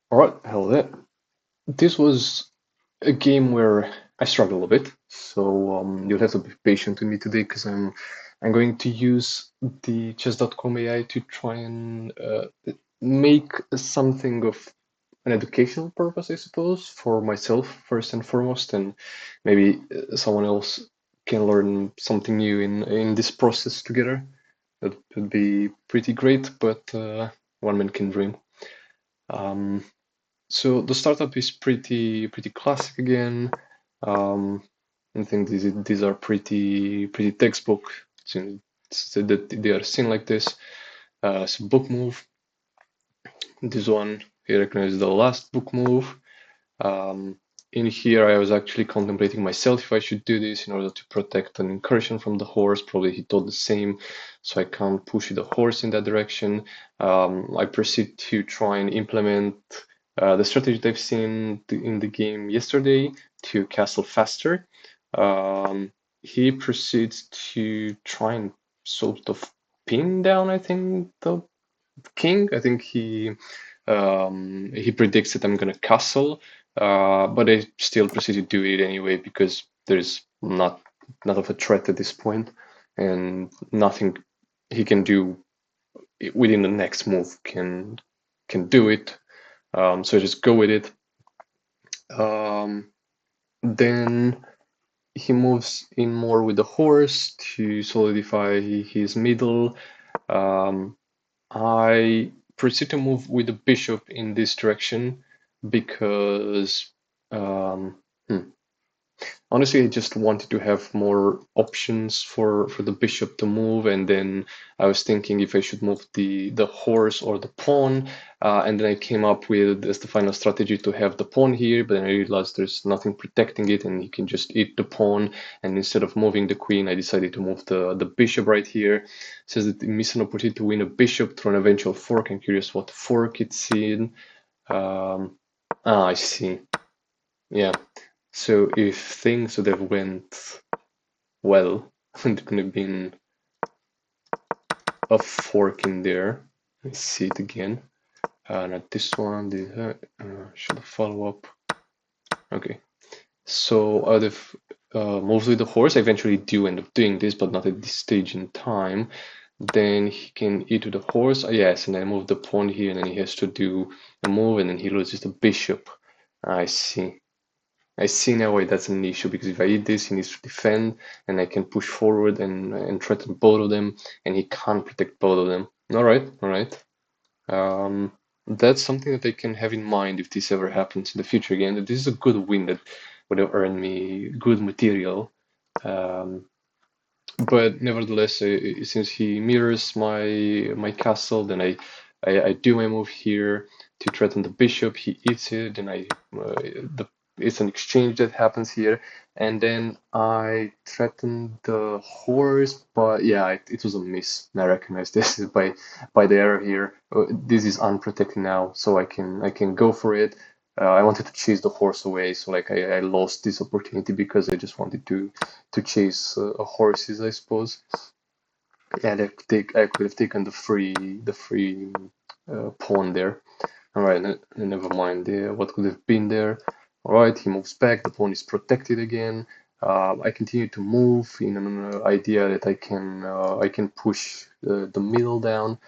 All right, hello there. This was a game where I struggled a bit, so you'll have to be patient with me today because I'm going to use the chess.com AI to try and make something of an educational purpose, I suppose, for myself first and foremost, and maybe someone else can learn something new in this process together. That would be pretty great, but one man can dream. Um, so the startup is pretty classic again. Um, I think these are pretty textbook so that they are seen like this. So book move. This one here recognizes the last book move. Um, in here, I was actually contemplating myself if I should do this in order to protect an incursion from the horse. Probably he thought the same, so I can't push the horse in that direction. I proceed to try and implement the strategy that I've seen in the game yesterday to castle faster. He proceeds to try and sort of pin down, I think, the king. I think he predicts that I'm gonna castle, but I still proceed to do it anyway because there's not of a threat at this point, and nothing he can do within the next move can do it. So I just go with it. Um, then he moves in more with the horse to solidify his middle. Um, I proceed to move with the bishop in this direction because um, hmm, honestly, I just wanted to have more options for the bishop to move, and then I was thinking if I should move the horse or the pawn, and then I came up with as the final strategy to have the pawn here, but then I realized there's nothing protecting it, and he can just eat the pawn. And instead of moving the queen, I decided to move the bishop right here. It says that it missed an opportunity to win a bishop through an eventual fork. I'm curious what fork it's in. Um, I see. Yeah. So if things would have went well, there could have been a fork in there. Let's see it again. Not this one. Should I follow up? Okay. So out of mostly the horse, I eventually do end up doing this, but not at this stage in time. Then he can eat to the horse. Yes, and I move the pawn here, and then he has to do a move, and then he loses the bishop. I see. I see now why that's an issue because if I eat this, he needs to defend, and I can push forward and threaten both of them, and he can't protect both of them. All right, all right. Um, that's something that I can have in mind if this ever happens in the future again. That this is a good win that would have earned me good material. Um, but nevertheless, since he mirrors my castle, then I do my move here to threaten the bishop. He eats it, and the it's an exchange that happens here, and then I threaten the horse. But yeah, it was a miss. And I recognize this is by the error here. This is unprotected now, so I can go for it. I wanted to chase the horse away, so like I lost this opportunity because I just wanted to chase horses, I suppose. And I could have taken the free pawn there. All right, never mind. What could have been there? All right, he moves back. The pawn is protected again. I continue to move in an idea that I can push the middle down.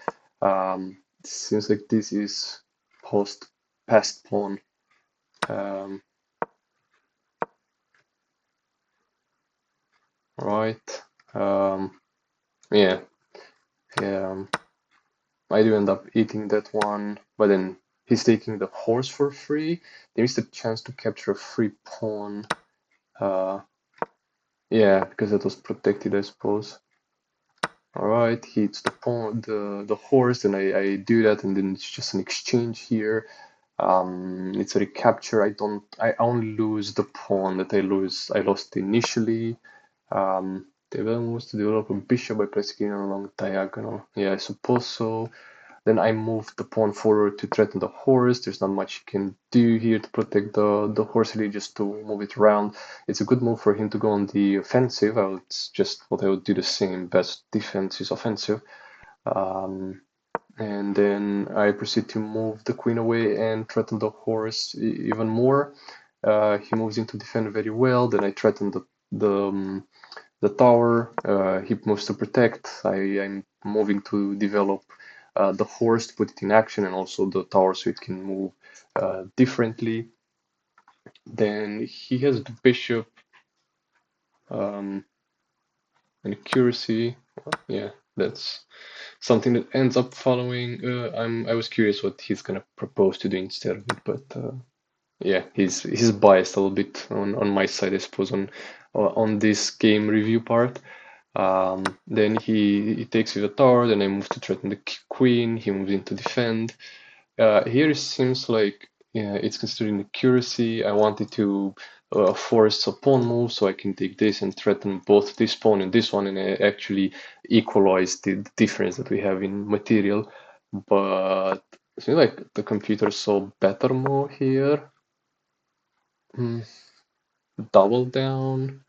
Seems like this is post past pawn. Um, right. Um, yeah. Yeah. I do end up eating that one, but then he's taking the horse for free. There is the chance to capture a free pawn. Uh, yeah, because that was protected, I suppose. All right, he hits the pawn, the horse, and I do that, and then it's just an exchange here. It's a recapture. I only lose the pawn that I lost initially. The villain was to develop a bishop by placing it along diagonal. Yeah, I suppose so. Then I move the pawn forward to threaten the horse. There's not much you can do here to protect the horse, really just to move it around. It's a good move for him to go on the offensive. It's just what I would do the same. Best defense is offensive. Um, and then I proceed to move the queen away and threaten the horse even more. He moves into defend very well. Then I threaten the tower. He moves to protect. I'm moving to develop the horse to put it in action, and also the tower so it can move differently. Then he has the bishop um, and accuracy. Yeah, that's something that ends up following. I was curious what he's gonna propose to do instead of it, but yeah, he's biased a little bit on my side, I suppose, on this game review part. Then he takes with a tower. Then I move to threaten the queen. He moves in to defend. Here it seems like yeah, it's considering accuracy. I wanted to force a pawn move so I can take this and threaten both this pawn and this one, and I actually equalize the difference that we have in material. But I feel like the computer saw better move here. Hmm, double down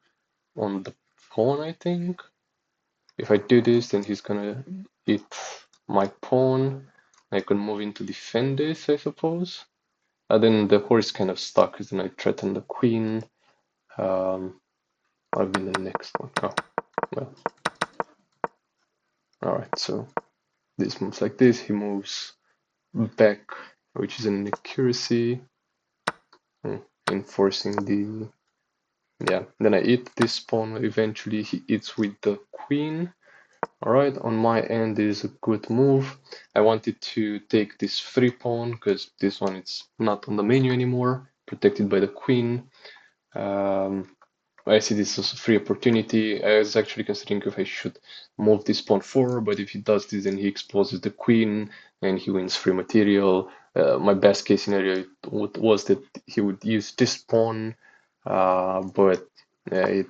on the pawn, I think. If I do this, then he's gonna eat my pawn. I can move in to defend this, I suppose. Then the horse kind of stuck, because then I threaten the queen. I'll be the next one. Oh, well. Alright, so this moves like this. He moves back, which is an accuracy. Enforcing the... Yeah, then I eat this pawn. Eventually he eats with the queen. Alright, on my end is a good move. I wanted to take this free pawn because this one is not on the menu anymore, protected by the queen. I see this as a free opportunity. I was actually considering if I should move this pawn forward, but if he does this, then he exposes the queen and he wins free material. My best case scenario was that he would use this pawn, but it,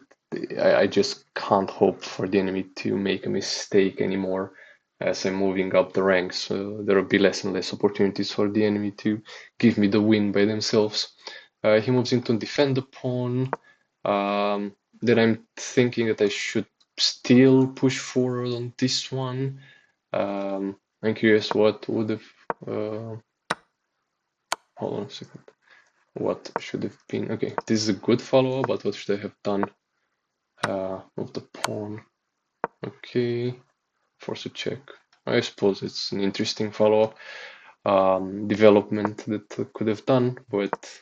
I just can't hope for the enemy to make a mistake anymore as I'm moving up the ranks. So there will be less and less opportunities for the enemy to give me the win by themselves. He moves in to defend the pawn. Then I'm thinking that I should still push forward on this one. I'm curious what would have. Hold on a second. What should have been? Okay, this is a good follow-up, but what should I have done? Move the pawn. Okay, force a check. I suppose it's an interesting follow-up development that I could have done, but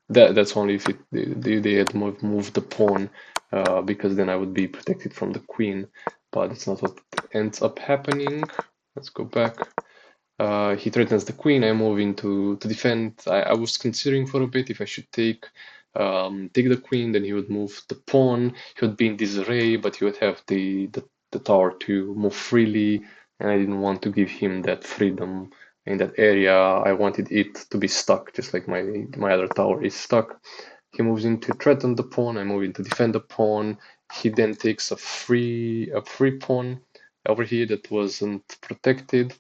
that's only if they had moved the pawn, because then I would be protected from the queen, but it's not what ends up happening. Let's go back. He threatens the queen. I move into to defend. I was considering for a bit if I should take the queen, then he would move the pawn. He would be in disarray, but he would have the tower to move freely, and I didn't want to give him that freedom in that area. I wanted it to be stuck, just like my other tower is stuck. He moves in to threaten the pawn. I move in to defend the pawn. He then takes a free pawn over here that wasn't protected.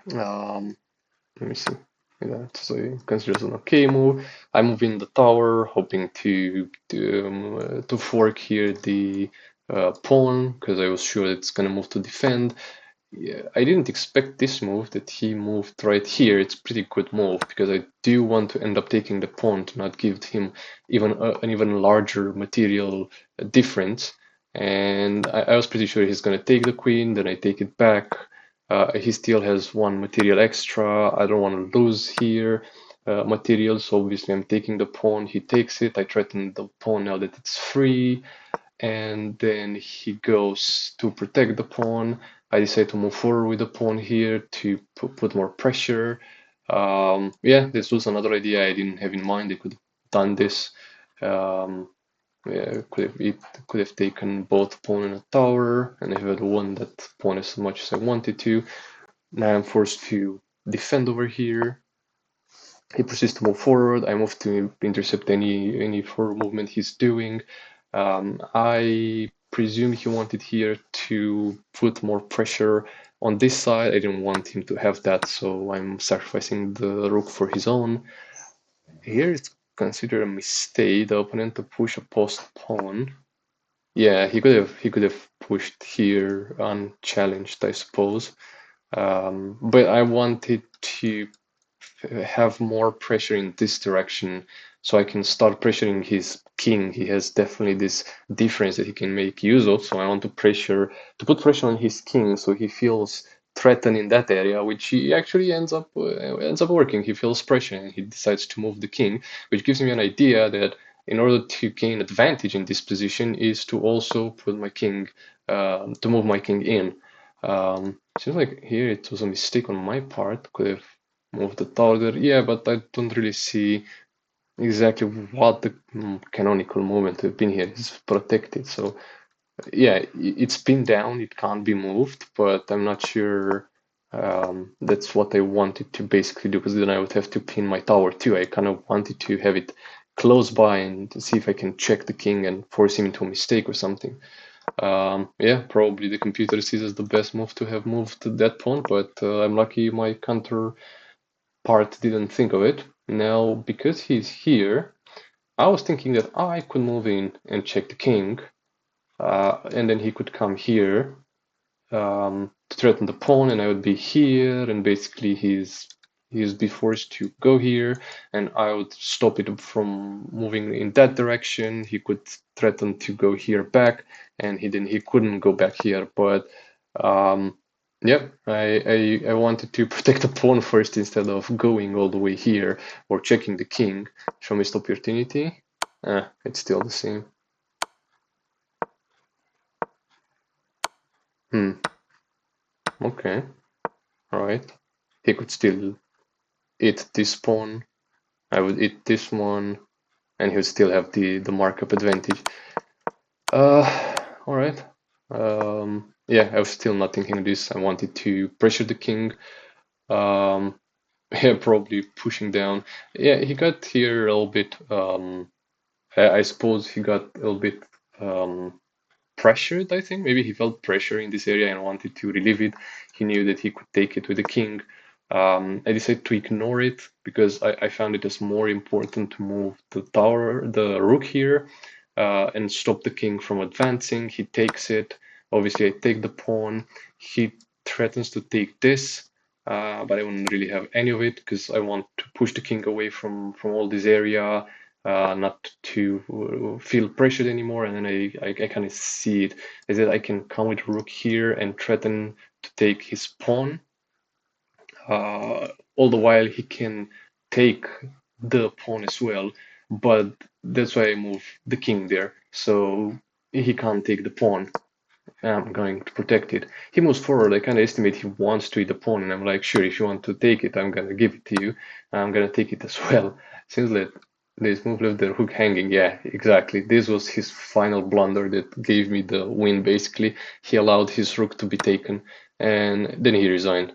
Let me see. Yeah, so it considers an okay move. I move in the tower, hoping to fork here the pawn because I was sure it's gonna move to defend. Yeah, I didn't expect this move that he moved right here. It's a pretty good move because I do want to end up taking the pawn to not give him an even larger material difference. And I was pretty sure he's going to take the queen, then I take it back. He still has one material extra. I don't want to lose here material, so obviously I'm taking the pawn. He takes it. I threaten the pawn now that it's free, and then he goes to protect the pawn. I decide to move forward with the pawn here to put more pressure. Yeah, this was another idea I didn't have in mind. I could have done this. Um, yeah, it could have taken both pawn and a tower, and I had won that pawn as much as I wanted to. Now I'm forced to defend over here. He proceeds to move forward. I move to intercept any forward movement he's doing. I presume he wanted here to put more pressure on this side. I didn't want him to have that, so I'm sacrificing the rook for his own. Here it's considered a mistake, the opponent to push a post pawn. Yeah, he could have pushed here unchallenged, I suppose. But I wanted to have more pressure in this direction so I can start pressuring his king. He has definitely this difference that he can make use of. So I want to put pressure on his king so he feels threatened in that area, which he actually ends up working. He feels pressure and he decides to move the king, which gives me an idea that in order to gain advantage in this position is to also put my king to move my king in. Seems like here it was a mistake on my part. Could have moved the tower there. Yeah, but I don't really see exactly what the canonical movement have been here. It's protected, so yeah, it's pinned down. It can't be moved, but I'm not sure that's what I wanted to basically do because then I would have to pin my tower too. I kind of wanted to have it close by and to see if I can check the king and force him into a mistake or something. Yeah, probably the computer sees as the best move to have moved that pawn, but I'm lucky my counter part didn't think of it. Now, because he's here, I was thinking that I could move in and check the king, and then he could come here to threaten the pawn, and I would be here, and basically he'd be forced to go here, and I would stop it from moving in that direction. He could threaten to go here back, and he couldn't go back here. But yeah, I wanted to protect the pawn first instead of going all the way here or checking the king. Show missed opportunity. It's still the same. Hmm. Okay. All right. He could still eat this pawn. I would eat this one, and he would still have the markup advantage. All right. Yeah, I was still not thinking of this. I wanted to pressure the king. Um, yeah, probably pushing down. Yeah, he got here a little bit. I suppose he got a little bit um, pressured, I think. Maybe he felt pressure in this area and wanted to relieve it. He knew that he could take it with the king. I decided to ignore it because I found it as more important to move the tower, the rook here, and stop the king from advancing. He takes it. Obviously, I take the pawn. He threatens to take this, but I wouldn't really have any of it because I want to push the king away from all this area, not to feel pressured anymore. And then I kind of see it is that I can come with rook here and threaten to take his pawn. All the while he can take the pawn as well, but that's why I move the king there. So he can't take the pawn. I'm going to protect it. He moves forward. I kind of estimate he wants to eat the pawn, and I'm like, sure, if you want to take it, I'm gonna give it to you. I'm gonna take it as well. Seems like this move left the rook hanging. Yeah, exactly. This was his final blunder that gave me the win. Basically, he allowed his rook to be taken, and then he resigned.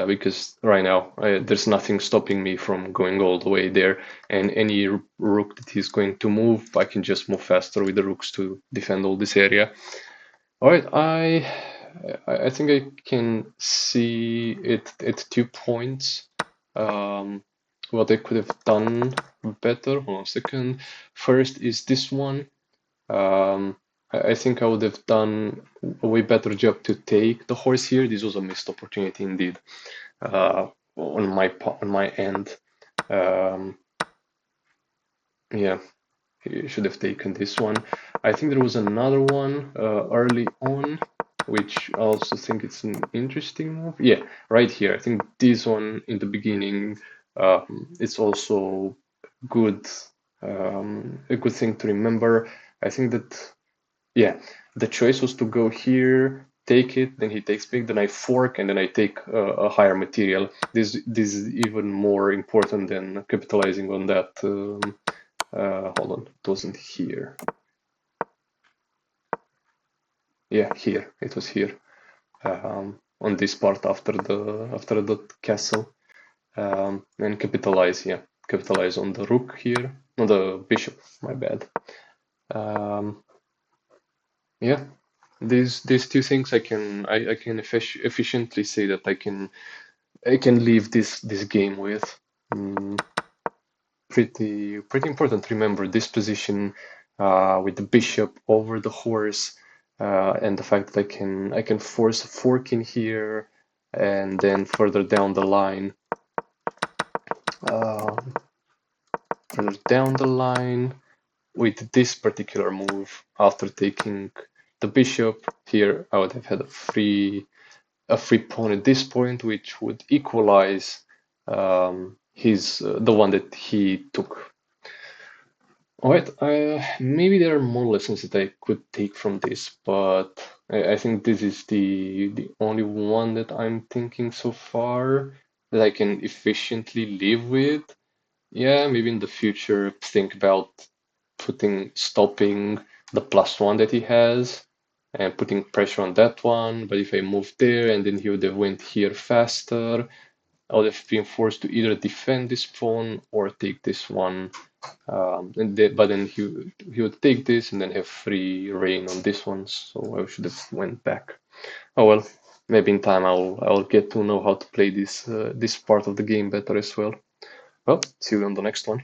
Because right now there's nothing stopping me from going all the way there, and any rook that he's going to move, I can just move faster with the rooks to defend all this area. All right, I think I can see it at 2 points. Um, what I could have done better. Hold on a second. First is this one. I think I would have done a way better job to take the horse here. This was a missed opportunity indeed. On my end. Um, yeah. He should have taken this one. I think there was another one early on, which I also think it's an interesting move. Yeah, right here. I think this one in the beginning, it's also good, a good thing to remember. I think that, yeah, the choice was to go here, take it, then he takes big, then I fork, and then I take a higher material. This is even more important than capitalizing on that. Hold on, it wasn't here. Yeah, here. It was here. On this part after the castle. And capitalize, yeah. Capitalize on the rook here. No, the bishop, my bad. Yeah. These two things I can efficiently say that I can leave this game with. Mm, pretty important. Remember this position with the bishop over the horse, and the fact that I can force a fork in here, and then uh, further down the line with this particular move, after taking the bishop here, I would have had a free pawn at this point, which would equalize his the one that he took. All right, maybe there are more lessons that I could take from this, but I think this is the only one that I'm thinking so far that I can efficiently live with. Yeah, maybe in the future think about stopping the +1 that he has and putting pressure on that one. But if I moved there and then he would have went here faster, I would have been forced to either defend this pawn or take this one. But then he would take this and then have free reign on this one. So I should have went back. Oh well, maybe in time I'll get to know how to play this part of the game better as well. Well, see you on the next one.